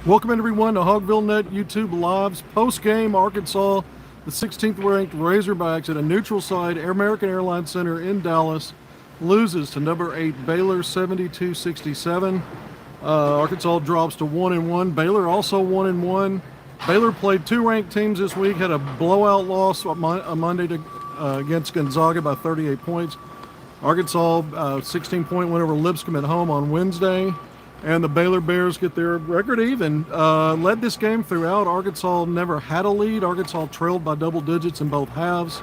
Welcome everyone to HogvilleNET YouTube Live's post-game. Arkansas, the 16th ranked Razorbacks at a neutral site, American Airlines Center in Dallas, loses to number 8 Baylor 72-67. Arkansas drops to 1-1. Baylor also 1-1. Baylor played two ranked teams this week, had a blowout loss on Monday against Gonzaga by 38 points. Arkansas 16-point win over Lipscomb at home on Wednesday. And the Baylor Bears get their record even. Led this game throughout. Arkansas never had a lead. Arkansas trailed by double digits in both halves.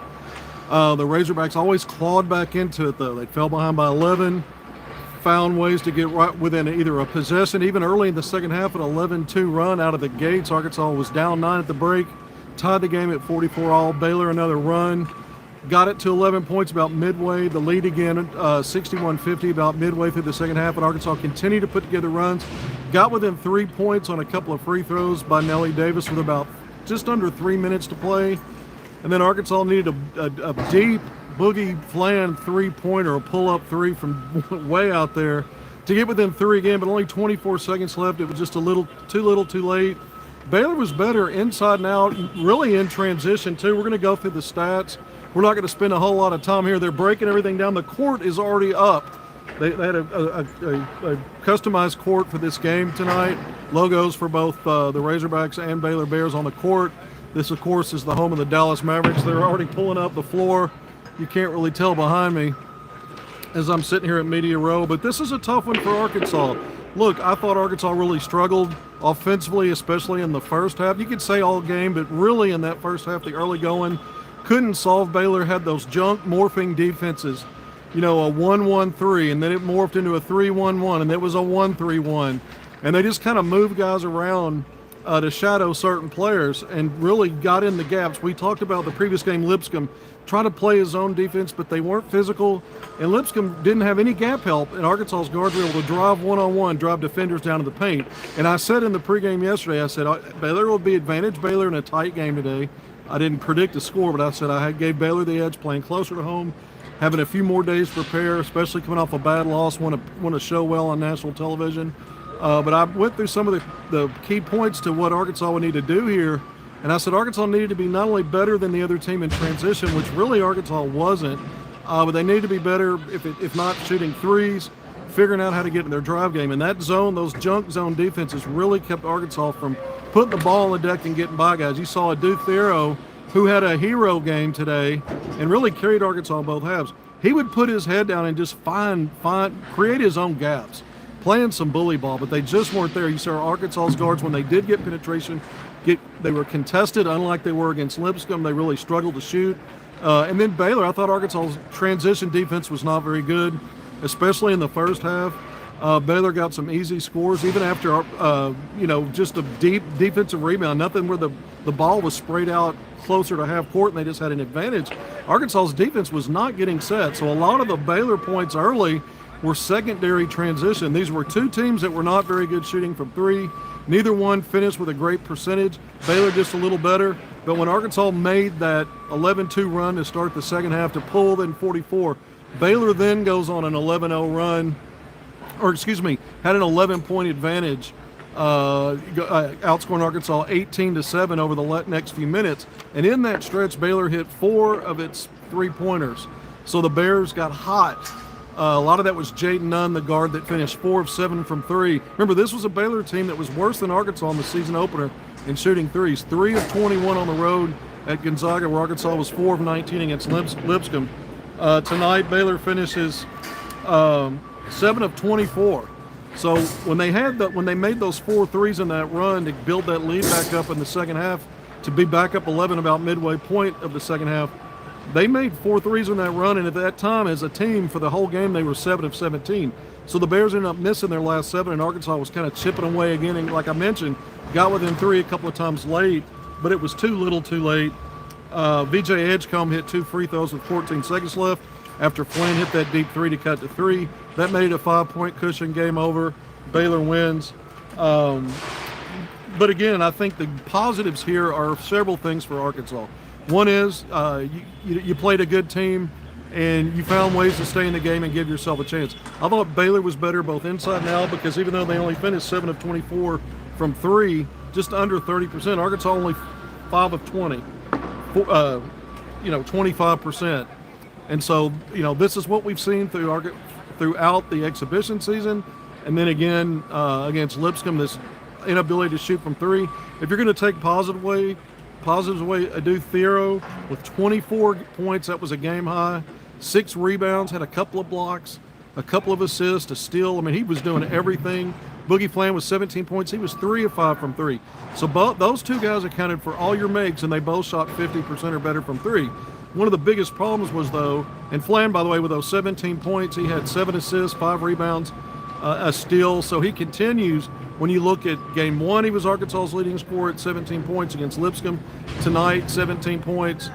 The Razorbacks always clawed back into it, though. They fell behind by 11, found ways to get right within either a possession. Even early in the second half, an 11-2 run out of the gates. Arkansas was down 9 at the break, tied the game at 44-all. Baylor another run. Got it to 11 points about midway. The lead again, 61-50 about midway through the second half. And Arkansas continued to put together runs. Got within 3 points on a couple of free throws by Nellie Davis with about just under 3 minutes to play. And then Arkansas needed a deep boogie flan three-pointer, a pull-up three from way out there to get within 3 again, but only 24 seconds left. It was just a little too late. Baylor was better inside and out, really in transition too. We're going to go through the stats. We're not going to spend a whole lot of time here. They're breaking everything down. The court is already up. They had a customized court for this game tonight. Logos for both the Razorbacks and Baylor Bears on the court. This, of course, is the home of the Dallas Mavericks. They're already pulling up the floor. You can't really tell behind me as I'm sitting here at Media Row, but this is a tough one for Arkansas. Look, I thought Arkansas really struggled offensively, especially in the first half. You could say all game, but really in that first half, the early going, couldn't solve. Baylor had those junk morphing defenses, you know, a 1-1-3, and then it morphed into a 3-1-1, and it was a 1-3-1. And they just kind of moved guys around to shadow certain players and really got in the gaps. We talked about the previous game, Lipscomb trying to play his own defense, but they weren't physical, and Lipscomb didn't have any gap help, and Arkansas's guards were able to drive one-on-one, drive defenders down to the paint. And I said in the pregame yesterday, I said, Baylor will be advantage Baylor in a tight game today. I didn't predict a score, but I said I gave Baylor the edge, playing closer to home, having a few more days to prepare, especially coming off a bad loss, want to show well on national television. But I went through some of the key points to what Arkansas would need to do here, and I said Arkansas needed to be not only better than the other team in transition, which really Arkansas wasn't, but they needed to be better, if not shooting threes, figuring out how to get in their drive game. And that zone, those junk zone defenses really kept Arkansas from putting the ball on the deck and getting by guys. You saw a Duke Thero who had a hero game today and really carried Arkansas in both halves. He would put his head down and just create his own gaps, playing some bully ball, but they just weren't there. You saw Arkansas's guards, when they did get penetration, they were contested, unlike they were against Lipscomb. They really struggled to shoot. And then Baylor, I thought Arkansas's transition defense was not very good, especially in the first half. Baylor got some easy scores, even after, just a deep defensive rebound, nothing where the ball was sprayed out closer to half court and they just had an advantage. Arkansas's defense was not getting set, so a lot of the Baylor points early were secondary transition. These were two teams that were not very good shooting from three. Neither one finished with a great percentage. Baylor just a little better, but when Arkansas made that 11-2 run to start the second half to pull in 44, Baylor then goes on an 11-0 run, had an 11-point advantage, outscoring Arkansas 18-7 over the next few minutes. And in that stretch, Baylor hit 4 of its 3-pointers. So the Bears got hot. A lot of that was Jaden Nunn, the guard that finished 4 of 7 from 3. Remember, this was a Baylor team that was worse than Arkansas in the season opener in shooting threes. 3 of 21 on the road at Gonzaga, where Arkansas was 4 of 19 against Lipscomb. Tonight, Baylor finishes 7 of 24. So when they made those 4 threes in that run to build that lead back up in the second half, to be back up 11 about midway point of the second half, they made 4 threes in that run, and at that time, as a team, for the whole game, they were 7 of 17. So the Bears ended up missing their last 7, and Arkansas was kind of chipping away again. And like I mentioned, got within 3 a couple of times late, but it was too little too late. VJ Edgecombe hit 2 free throws with 14 seconds left after Flynn hit that deep 3 to cut to 3. That made it a 5-point cushion, game over. Baylor wins. But again, I think the positives here are several things for Arkansas. One is you played a good team and you found ways to stay in the game and give yourself a chance. I thought Baylor was better both inside and out, because even though they only finished 7 of 24 from three, just under 30%. Arkansas only 5 of 20, 25%. And so, this is what we've seen throughout the exhibition season. And then again, against Lipscomb, this inability to shoot from three. If you're going to take positives away, Adu Thiero with 24 points, that was a game high, 6 rebounds, had a couple of blocks, a couple of assists, a steal. I mean, he was doing everything. Boogie Flan was 17 points. He was 3 of 5 from three. So those two guys accounted for all your makes, and they both shot 50% or better from three. One of the biggest problems was, though, and Flan, by the way, with those 17 points, he had 7 assists, 5 rebounds, a steal. So he continues. When you look at game one, he was Arkansas's leading scorer at 17 points against Lipscomb. Tonight, 17 points.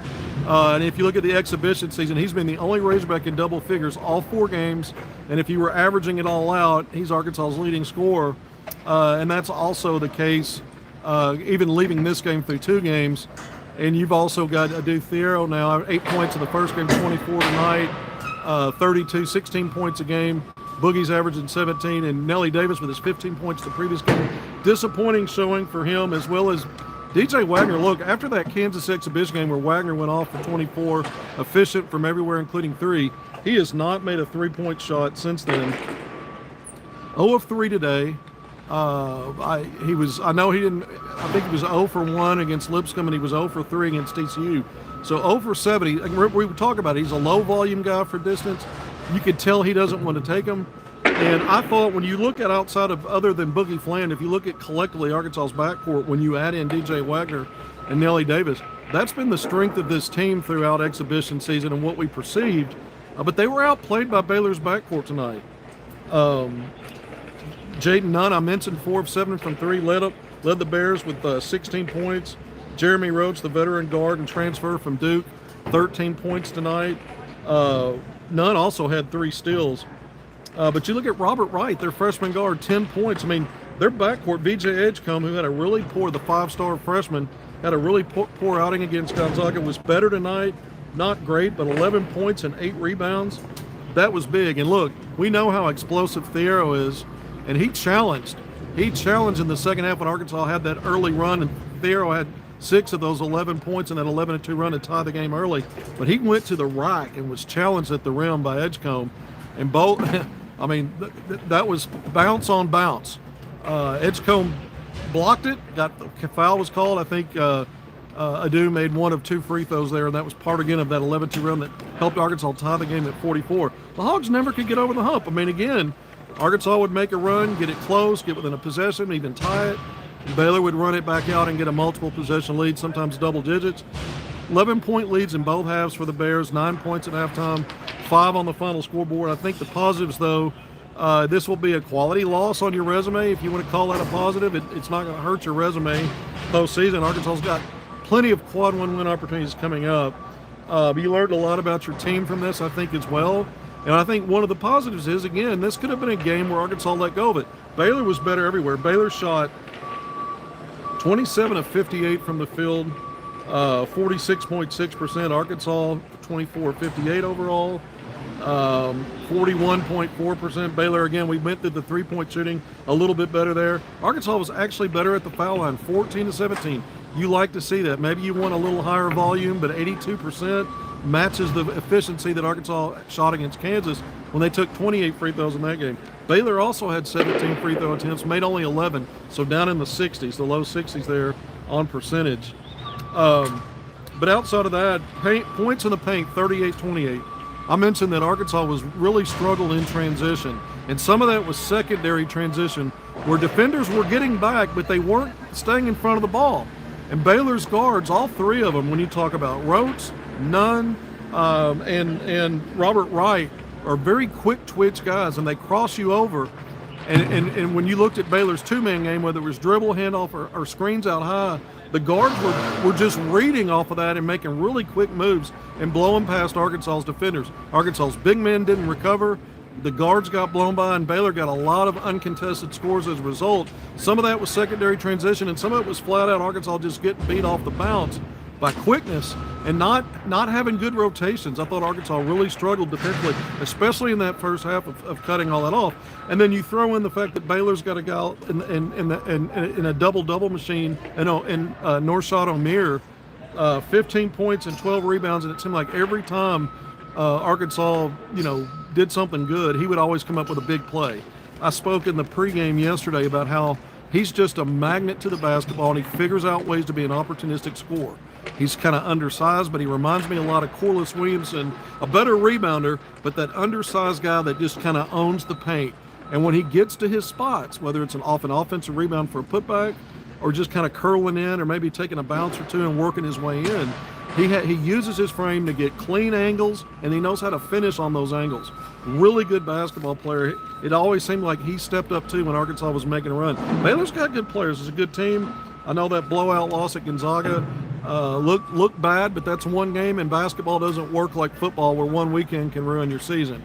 And if you look at the exhibition season, he's been the only Razorback in double figures all 4 games. And if you were averaging it all out, he's Arkansas's leading scorer. And that's also the case, even leaving this game through 2 games. And you've also got Adu Thiero now, 8 points in the first game, 24 tonight, 32, 16 points a game. Boogie's averaging 17, and Nelly Davis with his 15 points the previous game. Disappointing showing for him, as well as DJ Wagner. Look, after that Kansas exhibition game where Wagner went off for 24, efficient from everywhere, including 3, he has not made a 3-point shot since then. 0 of 3 today. I think he was 0 for 1 against Lipscomb, and he was 0 for 3 against TCU. So 0 for 7. We would talk about it. He's a low volume guy for distance. You could tell he doesn't want to take them. And I thought when you look at outside of other than Boogie Flan, if you look at collectively Arkansas's backcourt, when you add in DJ Wagner and Nelly Davis, that's been the strength of this team throughout exhibition season and what we perceived. But they were outplayed by Baylor's backcourt tonight. Jaden Nunn, I mentioned 4 of 7 from 3, led the Bears with 16 points. Jeremy Roach, the veteran guard and transfer from Duke, 13 points tonight. Nunn also had 3 steals. But you look at Robert Wright, their freshman guard, 10 points. I mean, their backcourt, VJ Edgecombe, who had a really poor, the 5-star freshman, had a really poor outing against Gonzaga, was better tonight. Not great, but 11 points and 8 rebounds. That was big. And look, we know how explosive Thiero is, and he challenged. He challenged in the second half when Arkansas had that early run, and Thiero had 6 of those 11 points in that 11-2 run to tie the game early. But he went to the rack and was challenged at the rim by Edgecombe. And both, I mean, that was bounce on bounce. Edgecombe blocked it, the foul was called. I think Adu made 1 of 2 free throws there, and that was part again of that 11-2 run that helped Arkansas tie the game at 44. The Hogs never could get over the hump. I mean, again, Arkansas would make a run, get it close, get within a possession, even tie it. Baylor would run it back out and get a multiple possession lead, sometimes double digits. 11-point leads in both halves for the Bears, 9 points at halftime, 5 on the final scoreboard. I think the positives, though, this will be a quality loss on your resume. If you want to call that a positive, it's not going to hurt your resume postseason. Arkansas's got plenty of quad 1 win opportunities coming up. But you learned a lot about your team from this, I think, as well. And I think one of the positives is, again, this could have been a game where Arkansas let go of it. Baylor was better everywhere. Baylor shot 27 of 58 from the field, 46.6%. Arkansas, 24 of 58 overall, 41.4%. Baylor, again, we went through the 3-point shooting a little bit better there. Arkansas was actually better at the foul line, 14 to 17. You like to see that. Maybe you want a little higher volume, but 82% matches the efficiency that Arkansas shot against Kansas when they took 28 free throws in that game. Baylor also had 17 free throw attempts, made only 11, so down in the 60s, the low 60s there on percentage. But outside of that, points in the paint, 38-28. I mentioned that Arkansas was really struggled in transition, and some of that was secondary transition where defenders were getting back, but they weren't staying in front of the ball. And Baylor's guards, all 3 of them, when you talk about Rhodes, Nunn, and Robert Wright, are very quick twitch guys, and they cross you over. And when you looked at Baylor's 2-man game, whether it was dribble, handoff, or screens out high, the guards were just reading off of that and making really quick moves and blowing past Arkansas's defenders. Arkansas's big men didn't recover. The guards got blown by, and Baylor got a lot of uncontested scores as a result. Some of that was secondary transition, and some of it was flat out Arkansas just getting beat off the bounce. by quickness and not having good rotations. I thought Arkansas really struggled defensively, especially in that first half of cutting all that off. And then you throw in the fact that Baylor's got a guy in a double machine, in Norshad Omier, 15 points and 12 rebounds, and it seemed like every time Arkansas, did something good, he would always come up with a big play. I spoke in the pregame yesterday about how he's just a magnet to the basketball, and he figures out ways to be an opportunistic scorer. He's kind of undersized, but he reminds me a lot of Corliss Williamson, a better rebounder, but that undersized guy that just kind of owns the paint. And when he gets to his spots, whether it's an offensive rebound for a putback or just kind of curling in or maybe taking a bounce or two and working his way in, he uses his frame to get clean angles, and he knows how to finish on those angles. Really good basketball player. It always seemed like he stepped up too when Arkansas was making a run. Baylor's got good players. It's a good team. I know that blowout loss at Gonzaga looked bad, but that's one game, and basketball doesn't work like football where one weekend can ruin your season.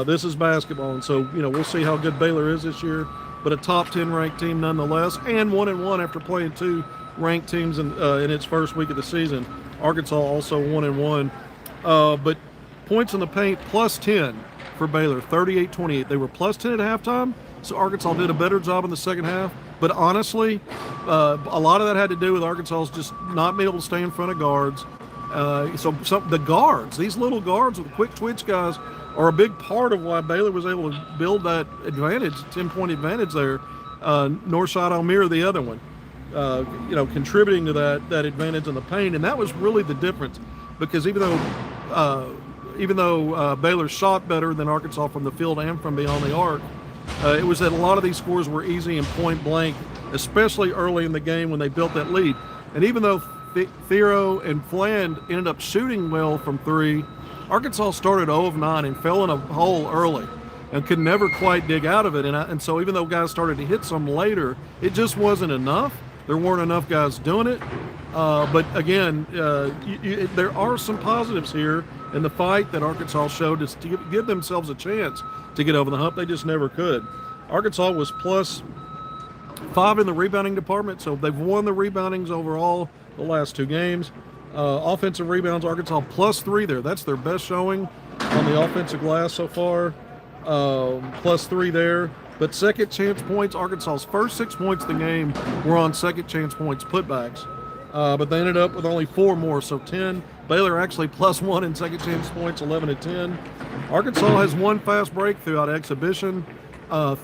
This is basketball, and so we'll see how good Baylor is this year, but a top 10 ranked team nonetheless, and 1-1 after playing two ranked teams in its first week of the season. Arkansas also 1-1, but points in the paint plus 10 for Baylor, 38-28. They were plus 10 at halftime, so Arkansas did a better job in the second half. But honestly, a lot of that had to do with Arkansas's just not being able to stay in front of guards. So the guards, these little guards with quick twitch guys, are a big part of why Baylor was able to build that advantage, 10-point advantage there. Norshad Omier, the other one, contributing to that advantage in the paint, and that was really the difference. Because even though Baylor shot better than Arkansas from the field and from beyond the arc, it was that a lot of these scores were easy and point blank, especially early in the game when they built that lead. And even though Thiero and Fland ended up shooting well from three, Arkansas started 0 of 9 and fell in a hole early and could never quite dig out of it. And so even though guys started to hit some later, it just wasn't enough. There weren't enough guys doing it. But again, there are some positives here in the fight that Arkansas showed us to give themselves a chance to get over the hump. They just never could. Arkansas was plus 5 in the rebounding department, so they've won the reboundings overall the last two games. Offensive rebounds, Arkansas plus 3 there. That's their best showing on the offensive glass so far. Plus 3 there. But second chance points, Arkansas's first 6 points of the game were on second chance points putbacks. But they ended up with only 4 more, so 10. Baylor actually plus 1 in second chance points, 11-10. Arkansas has one fast break throughout exhibition, and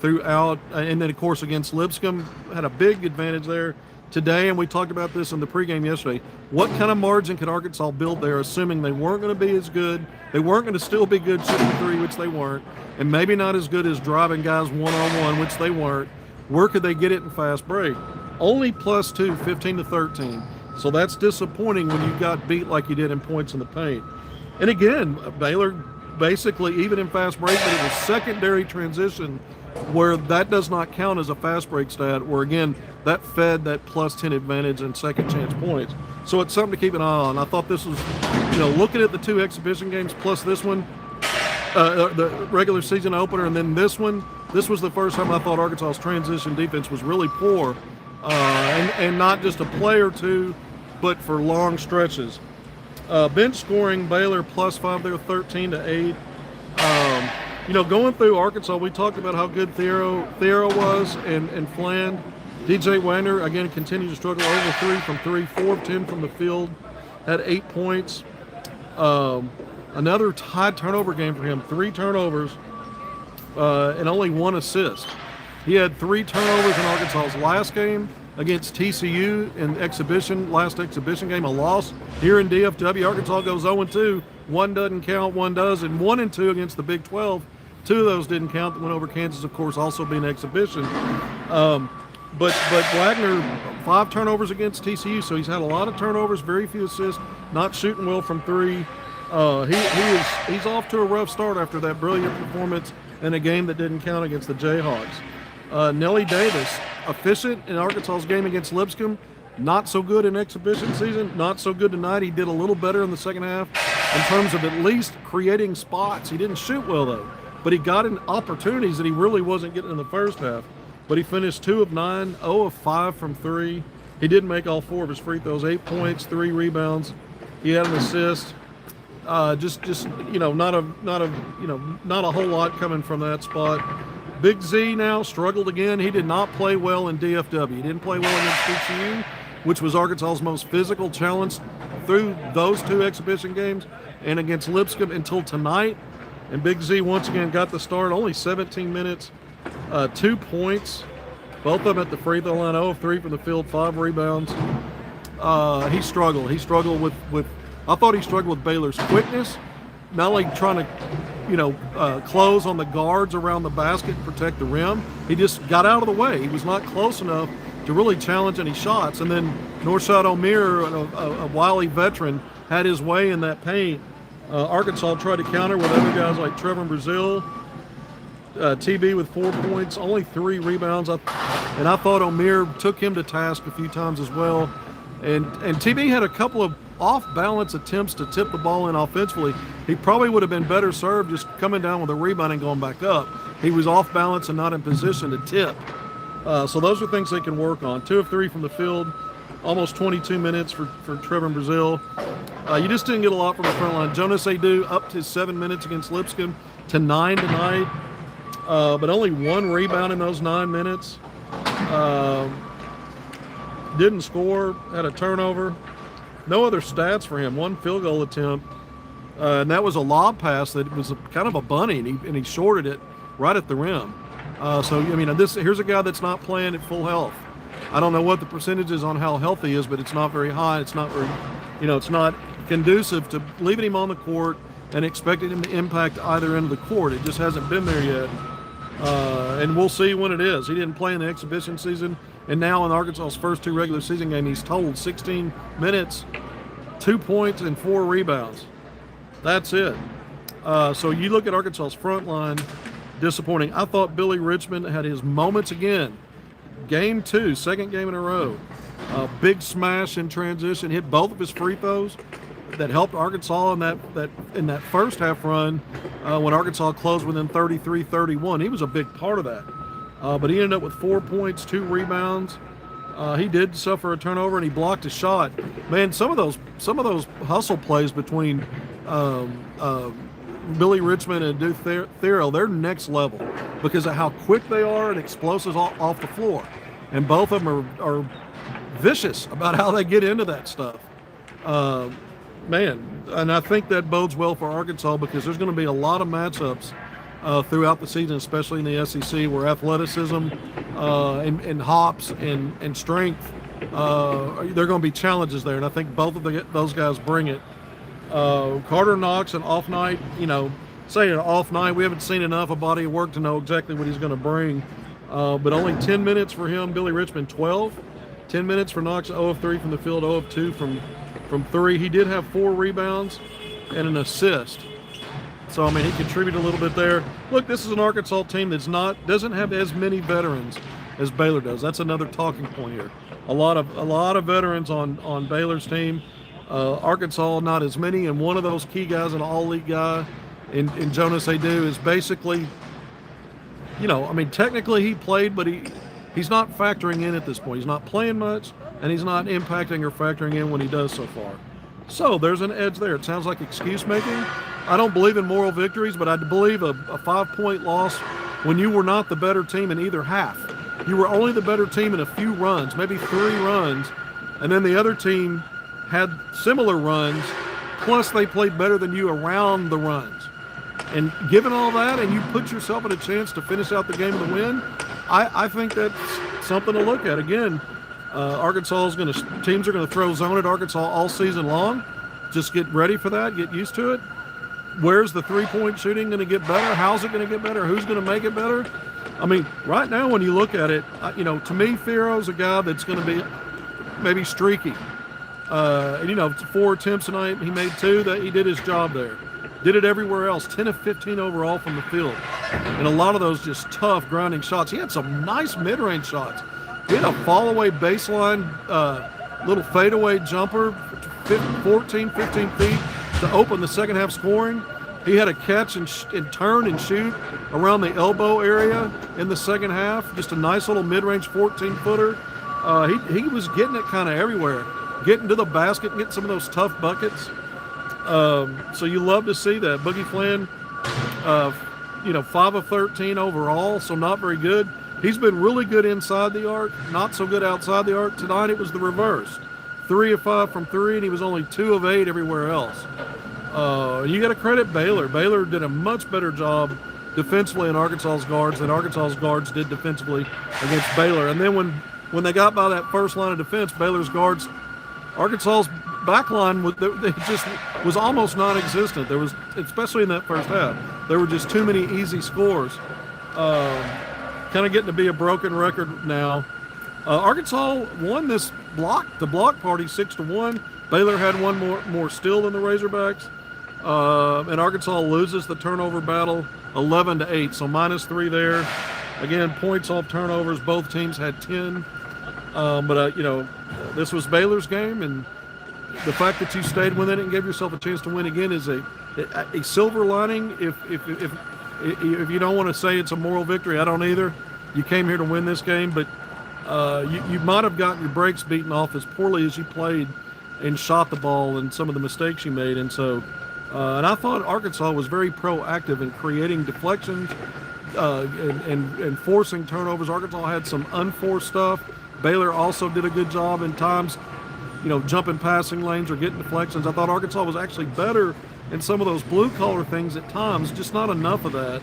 then of course against Lipscomb, had a big advantage there today, and we talked about this in the pregame yesterday. What kind of margin could Arkansas build there, assuming they weren't going to be as good, they weren't going to still be good shooting three, which they weren't, and maybe not as good as driving guys one-on-one, which they weren't. Where could they get it in fast break? Only plus 2, 15-13. So that's disappointing when you got beat like you did in points in the paint. And again, Baylor basically, even in fast break, but it was secondary transition where that does not count as a fast break stat, where again, that fed that plus 10 advantage in second chance points. So it's something to keep an eye on. I thought this was, looking at the 2 exhibition games plus this one, the regular season opener, and then this one, this was the first time I thought Arkansas's transition defense was really poor, and not just a play or two, but for long stretches. Bench scoring, Baylor plus 5 there, 13-8. Going through Arkansas, we talked about how good Thiero was and Fland. DJ Wagner, again, continued to struggle over 3 from 3, 4 of 10 from the field, had 8 points. Another high turnover game for him, 3 turnovers and only 1 assist. He had 3 turnovers in Arkansas's last game against TCU in last exhibition game, a loss. Here in DFW, Arkansas goes 0-2. 1 doesn't count, 1 does, and 1-2 against the Big 12. 2 of those didn't count. That went over Kansas, of course, also being exhibition. But Wagner, 5 turnovers against TCU, so he's had a lot of turnovers, very few assists, not shooting well from 3. He's off to a rough start after that brilliant performance in a game that didn't count against the Jayhawks. Nelly Davis, efficient in Arkansas's game against Lipscomb, not so good in exhibition season, not so good tonight. He did a little better in the second half in terms of at least creating spots. He didn't shoot well though, but he got in opportunities that he really wasn't getting in the first half. But he finished 2 of 9, 0 of 5 from 3. He did make all 4 of his free throws, 8 points, 3 rebounds. He had an assist. Just not a whole lot coming from that spot. Big Z now struggled again. He did not play well in DFW. He didn't play well against TCU, which was Arkansas's most physical challenge through those 2 exhibition games, and against Lipscomb until tonight. And Big Z once again got the start. Only 17 minutes, 2 points. Both of them at the free throw line, 0 of 3 from the field, 5 rebounds. He struggled. He struggled with I thought he struggled with Baylor's quickness, not only trying to, close on the guards around the basket and protect the rim. He just got out of the way. He was not close enough to really challenge any shots. And then Norshad Omier, a wily veteran, had his way in that paint. Arkansas tried to counter with other guys like Trevor Brazil. TB with 4 points, only 3 rebounds, and I thought Omier took him to task a few times as well. And TB had a couple of off-balance attempts to tip the ball in offensively. He probably would have been better served just coming down with a rebound and going back up. He was off balance and not in position to tip. So those are things they can work on. 2 of 3 from the field, almost 22 minutes for Trevor Brazil. You just didn't get a lot from the front line. Jonas Adu upped his 7 minutes against Lipscomb to 9 tonight. But only 1 rebound in those 9 minutes. Didn't score, had a turnover. No other stats for him. 1 field goal attempt, and that was a lob pass that was kind of a bunny, and he shorted it right at the rim. Here's a guy that's not playing at full health. I don't know what the percentage is on how healthy he is, but it's not very high. It's not very, it's not conducive to leaving him on the court and expecting him to impact either end of the court. It just hasn't been there yet. And we'll see when it is. He didn't play in the exhibition season, and now in Arkansas's first 2 regular season games, he's totaled 16 minutes, 2 points, and 4 rebounds. That's it. So you look at Arkansas's front line, disappointing. I thought Billy Richmond had his moments again. Game 2, second game in a row. Big smash in transition, hit both of his free throws that helped Arkansas in that first half run when Arkansas closed within 33-31. He was a big part of that. But he ended up with 4 points, 2 rebounds. He did suffer a turnover, and he blocked a shot. Man, some of those hustle plays between Billy Richmond and Duke Thero, they're next level because of how quick they are and explosives off the floor. And both of them are vicious about how they get into that stuff. Man, and I think that bodes well for Arkansas because there's going to be a lot of matchups throughout the season, especially in the SEC, where athleticism and hops and strength, there are going to be challenges there, and I think both of those guys bring it. Carter Knox, an off night, say an off night, we haven't seen enough a body of work to know exactly what he's going to bring, but only 10 minutes for him. Billy Richmond, 12. 10 minutes for Knox, 0 of 3 from the field, 0 of 2 from 3. He did have 4 rebounds and an assist. So, he contributed a little bit there. Look, this is an Arkansas team doesn't have as many veterans as Baylor does. That's another talking point here. A lot of veterans on Baylor's team. Arkansas, not as many, and one of those key guys, an all-league guy in Jonas Adu, is basically, technically he played, but he's not factoring in at this point. He's not playing much, and he's not impacting or factoring in when he does so far. So there's an edge there. It sounds like excuse making. I don't believe in moral victories, but I believe a 5-point loss when you were not the better team in either half. You were only the better team in a few runs, maybe 3 runs, and then the other team had similar runs, plus they played better than you around the runs. And given all that, and you put yourself in a chance to finish out the game with a win, I think that's something to look at. Again, teams are going to throw zone at Arkansas all season long. Just get ready for that, get used to it. Where's the 3-point shooting going to get better? How's it going to get better? Who's going to make it better? Right now when you look at it, to me, Thero's a guy that's going to be maybe streaky. 4 attempts tonight, he made 2. That he did his job there. Did it everywhere else. 10 of 15 overall from the field. And a lot of those just tough, grinding shots. He had some nice mid-range shots. He had a fall-away baseline, little fadeaway jumper, 14, 15 feet to open the second half scoring. He had a catch and turn and shoot around the elbow area in the second half. Just a nice little mid-range 14-footer. He was getting it kind of everywhere, getting to the basket, and getting some of those tough buckets. So you love to see that. Boogie Flynn, 5 of 13 overall, so not very good. He's been really good inside the arc, not so good outside the arc. Tonight it was the reverse. 3 of 5 from 3, and he was only 2 of 8 everywhere else. You got to credit Baylor. Baylor did a much better job defensively in Arkansas's guards than Arkansas's guards did defensively against Baylor. And then when they got by that first line of defense, Baylor's guards, Arkansas's back line was almost non-existent. There was, especially in that first half, there were just too many easy scores. Kind of getting to be a broken record now. Arkansas won the block party 6-1. Baylor had one more steal than the Razorbacks. And Arkansas loses the turnover battle 11-8, so -3 there. Again, points off turnovers. Both teams had 10. But this was Baylor's game, and the fact that you stayed with it and gave yourself a chance to win again is a silver lining. If you don't want to say it's a moral victory, I don't either. You came here to win this game, but you might have gotten your breaks beaten off as poorly as you played and shot the ball and some of the mistakes you made. And so, and I thought Arkansas was very proactive in creating deflections and forcing turnovers. Arkansas had some unforced stuff. Baylor also did a good job in times, jumping passing lanes or getting deflections. I thought Arkansas was actually better in some of those blue-collar things at times, just not enough of that.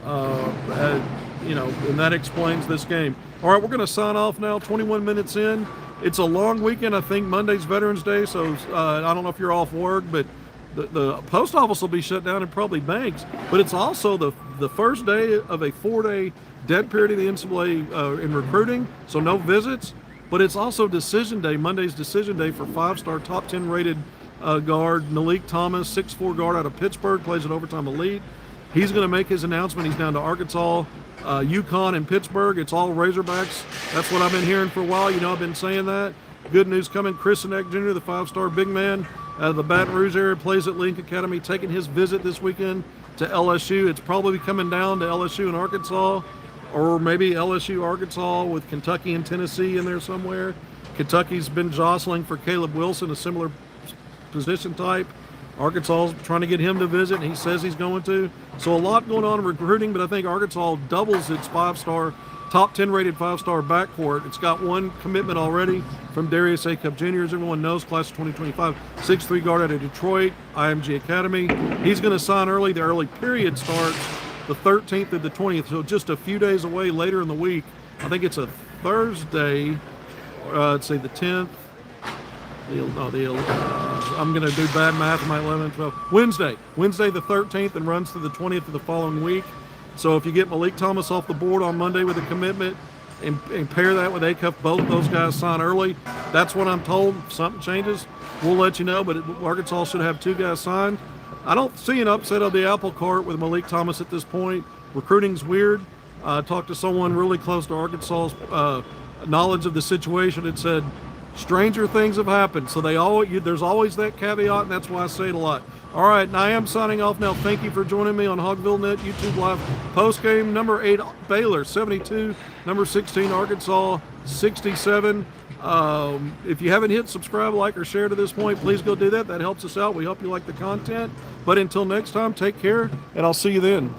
And that explains this game. All right, we're going to sign off now, 21 minutes in. It's a long weekend. I think Monday's Veterans Day, so I don't know if you're off work, but the post office will be shut down and probably banks. But it's also the first day of a 4-day dead period of the NCAA in recruiting, so no visits. But it's also decision day, Monday's decision day for 5-star top 10 rated guard Malik Thomas, 6'4" guard out of Pittsburgh, plays at Overtime Elite. He's going to make his announcement. He's down to Arkansas, UConn, and Pittsburgh. It's all Razorbacks. That's what I've been hearing for a while. I've been saying that. Good news coming. Chris Sinek Jr., the 5-star big man out of the Baton Rouge area, plays at Lincoln Academy, taking his visit this weekend to LSU. It's probably coming down to LSU and Arkansas, or maybe LSU, Arkansas with Kentucky and Tennessee in there somewhere. Kentucky's been jostling for Caleb Wilson, a similar position type. Arkansas's trying to get him to visit, and he says he's going to. So a lot going on in recruiting, but I think Arkansas doubles its 5-star, top 10 rated 5-star backcourt. It's got one commitment already from Darius A. Cup Jr., as everyone knows, class of 2025, 6'3" guard out of Detroit, IMG Academy. He's going to sign early. The early period starts the 13th through the 20th, so just a few days away later in the week. I think it's a Thursday, let's say the 10th. I'm going to do bad math, my 11th, 12th. Wednesday the 13th, and runs through the 20th of the following week. So if you get Malik Thomas off the board on Monday with a commitment and pair that with Acuff, both those guys sign early. That's what I'm told. If something changes, we'll let you know, but Arkansas should have 2 guys signed. I don't see an upset of the apple cart with Malik Thomas at this point. Recruiting's weird. I talked to someone really close to Arkansas's knowledge of the situation and said, stranger things have happened. So there's always that caveat, and that's why I say it a lot. All right, and I am signing off now. Thank you for joining me on HogvilleNET YouTube Live postgame. Number 8, Baylor, 72. Number 16, Arkansas, 67. If you haven't hit subscribe, like, or share to this point, please go do that. That helps us out. We hope you like the content. But until next time, take care, and I'll see you then.